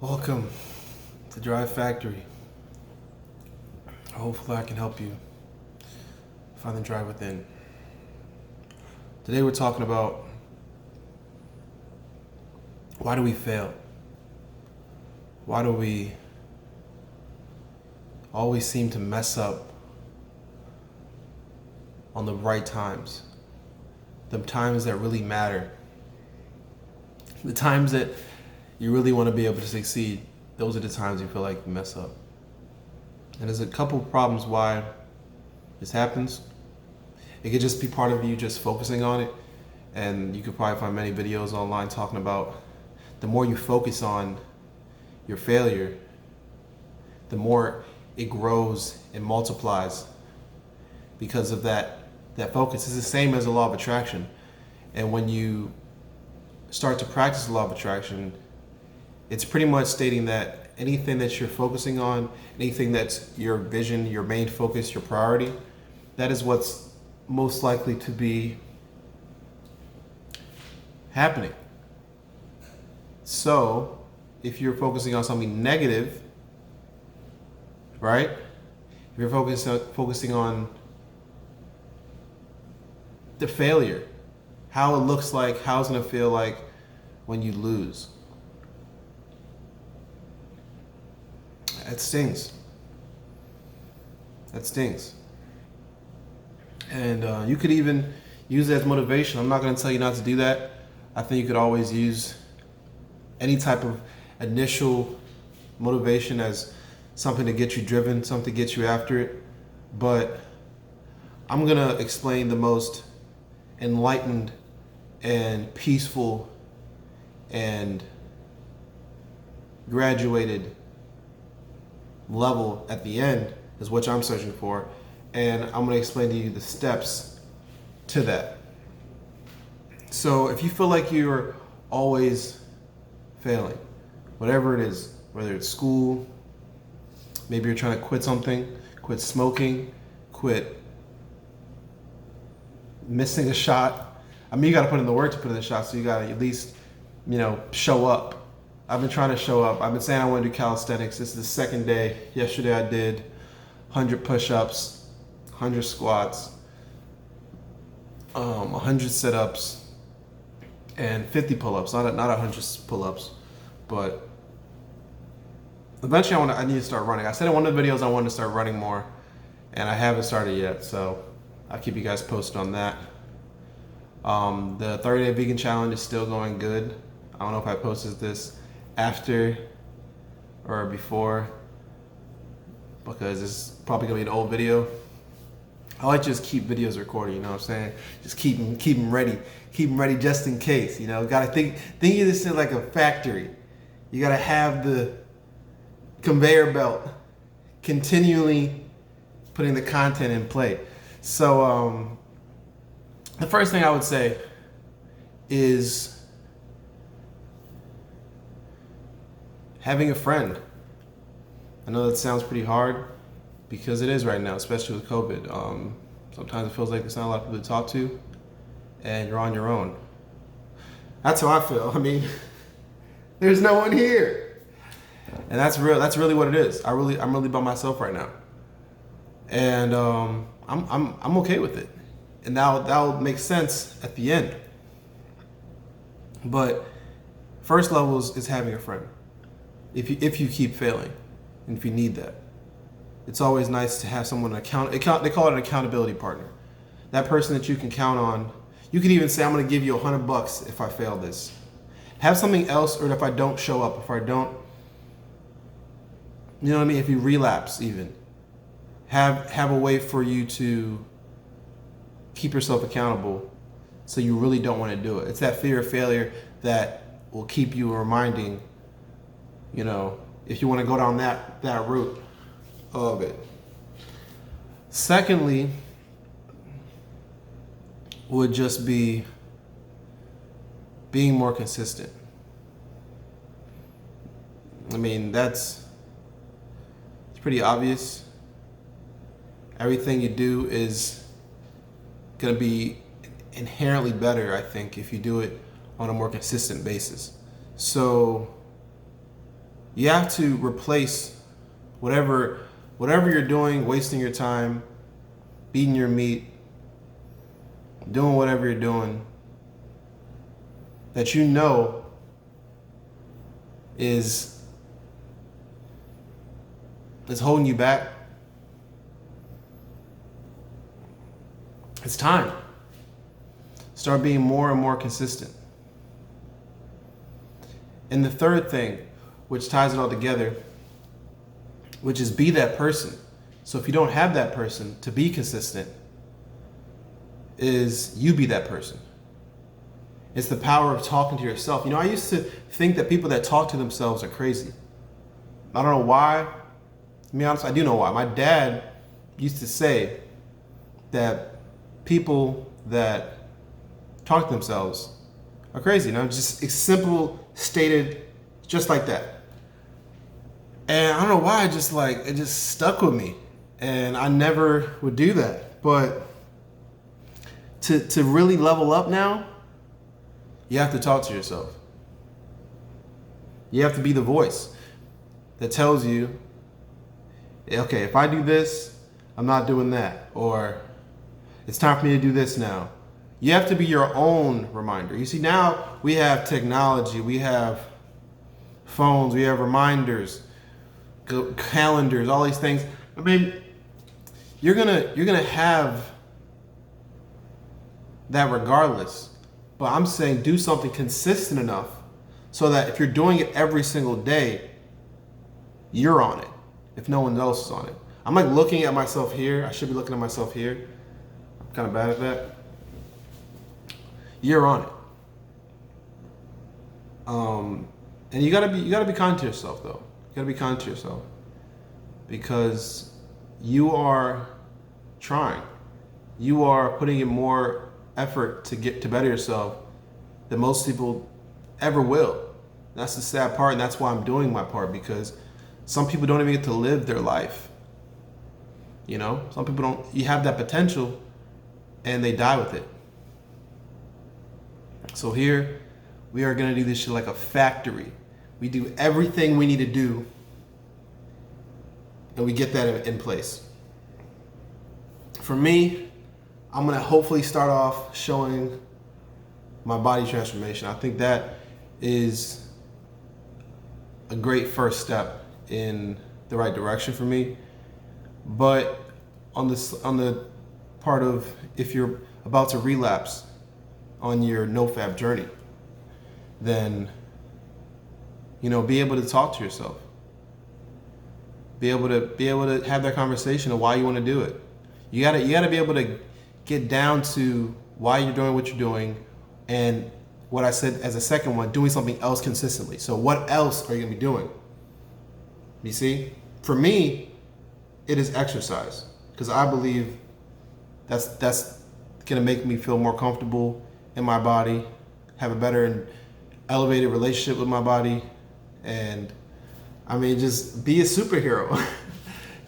Welcome to Drive Factory. Hopefully I can help you find the drive within. Today we're talking about why do we fail? Why do we always seem to mess up on the right times? The times that really matter. The times that you really want to be able to succeed, those are the times you feel like you mess up. And there's a couple of problems why this happens. It could just be part of you just focusing on it, and you could probably find many videos online talking about the more you focus on your failure, the more it grows and multiplies because of that focus. It's the same as the law of attraction. And when you start to practice the law of attraction, it's pretty much stating that anything that you're focusing on, anything that's your vision, your main focus, your priority, that is what's most likely to be happening. So, if you're focusing on something negative, right? If you're focusing on the failure, how it looks like, how it's going to feel like when you lose. That stings. That stings. And you could even use it as motivation. I'm not going to tell you not to do that. I think you could always use any type of initial motivation as something to get you driven, something to get you after it. But I'm going to explain the most enlightened and peaceful and graduated level at the end is what I'm searching for, and I'm going to explain to you the steps to that. So if you feel like you're always failing, whatever it is, whether it's school, maybe you're trying to quit something, quit smoking, quit missing a shot. I mean, you got to put in the work to put in the shot, so you got to at least, show up. I've been trying to show up. I've been saying I want to do calisthenics. This is the second day. Yesterday I did 100 push-ups, 100 squats, 100 sit-ups, and 50 pull-ups. Not 100 pull-ups, but eventually I need to start running. I said in one of the videos I wanted to start running more, and I haven't started yet, so I'll keep you guys posted on that. The 30-day vegan challenge is still going good. I don't know if I posted this after or before, because it's probably gonna be an old video. I like to just keep videos recorded, you know what I'm saying? Just keep them ready just in case, Gotta think of this like a factory. You gotta have the conveyor belt continually putting the content in play. So the first thing I would say is having a friend. I know that sounds pretty hard because it is right now, especially with COVID. Sometimes it feels like there's not a lot of people to talk to, and you're on your own. That's how I feel. I mean, there's no one here, and that's real. That's really what it is. I'm really by myself right now, and I'm okay with it, and that'll make sense at the end. But first level is having a friend. If you keep failing, and if you need that, it's always nice to have someone they call it an accountability partner. That person that you can count on. You could even say, I'm going to give you $100 if I fail this. Have something else, or if I don't show up, if I don't, you know what I mean? If you relapse, even have a way for you to keep yourself accountable, so you really don't want to do it. It's that fear of failure that will keep you reminding. If you want to go down that route of it. Secondly, would just be being more consistent. I mean, it's pretty obvious. Everything you do is going to be inherently better, I think, if you do it on a more consistent basis. So You have to replace whatever you're doing, wasting your time, beating your meat, doing whatever you're doing, that you know is holding you back. It's time. Start being more and more consistent. And the third thing, which ties it all together, which is be that person. So if you don't have that person to be consistent, is you be that person. It's the power of talking to yourself. You know, I used to think that people that talk to themselves are crazy. I don't know why. To be honest, I do know why. My dad used to say that people that talk to themselves are crazy. You know, just it's simple, stated, just like that. And I don't know why, it just stuck with me. And I never would do that. But to really level up now, you have to talk to yourself. You have to be the voice that tells you, okay, if I do this, I'm not doing that. Or it's time for me to do this now. You have to be your own reminder. You see, now we have technology, we have phones, we have reminders, calendars, all these things. I mean, you're gonna have that regardless. But I'm saying do something consistent enough so that if you're doing it every single day, you're on it. If no one else is on it. I'm like looking at myself here. I should be looking at myself here. I'm kind of bad at that. You're on it. And you gotta be kind to yourself though. You gotta be kind to yourself because you are trying. You are putting in more effort to get to better yourself than most people ever will. That's the sad part, and that's why I'm doing my part, because some people don't even get to live their life. You know, some people don't. You have that potential, and they die with it. So here, we are gonna do this shit like a factory. We do everything we need to do, and we get that in place. For me, I'm gonna hopefully start off showing my body transformation. I think that is a great first step in the right direction for me. But on the part of if you're about to relapse on your NoFap journey, then be able to talk to yourself. Be able to have that conversation of why you want to do it. You gotta be able to get down to why you're doing what you're doing, and what I said as a second one, doing something else consistently. So what else are you gonna be doing? You see, for me, it is exercise, because I believe that's gonna make me feel more comfortable in my body, have a better and elevated relationship with my body, and I mean, just be a superhero.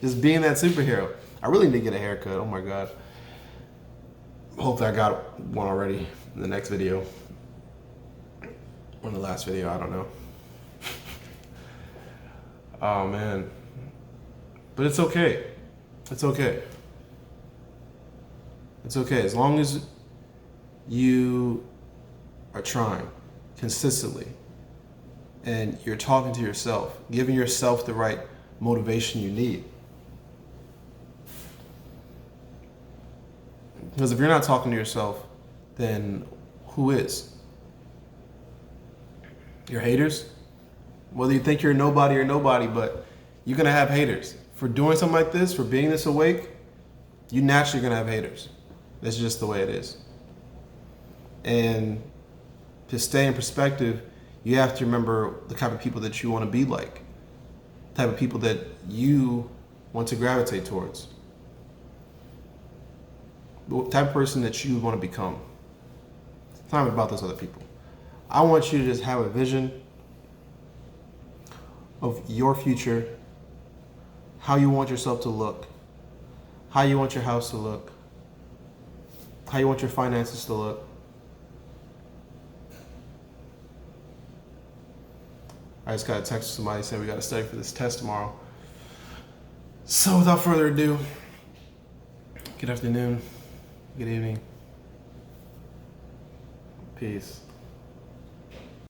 Just being that superhero. I really need to get a haircut. Oh my God. Hopefully I got one already in the next video. Or in the last video, I don't know. Oh man. But it's okay. It's okay. It's okay. As long as you are trying consistently and you're talking to yourself, giving yourself the right motivation you need. Because if you're not talking to yourself, then who is? Your haters? Whether you think you're nobody or nobody, but you're gonna have haters. For doing something like this, for being this awake, you naturally gonna have haters. That's just the way it is. And to stay in perspective, you have to remember the type of people that you want to be like, the type of people that you want to gravitate towards, the type of person that you want to become. It's not about those other people. I want you to just have a vision of your future, how you want yourself to look, how you want your house to look, how you want your finances to look. I just got a text from somebody saying we got to study for this test tomorrow. So without further ado, good afternoon, good evening, peace.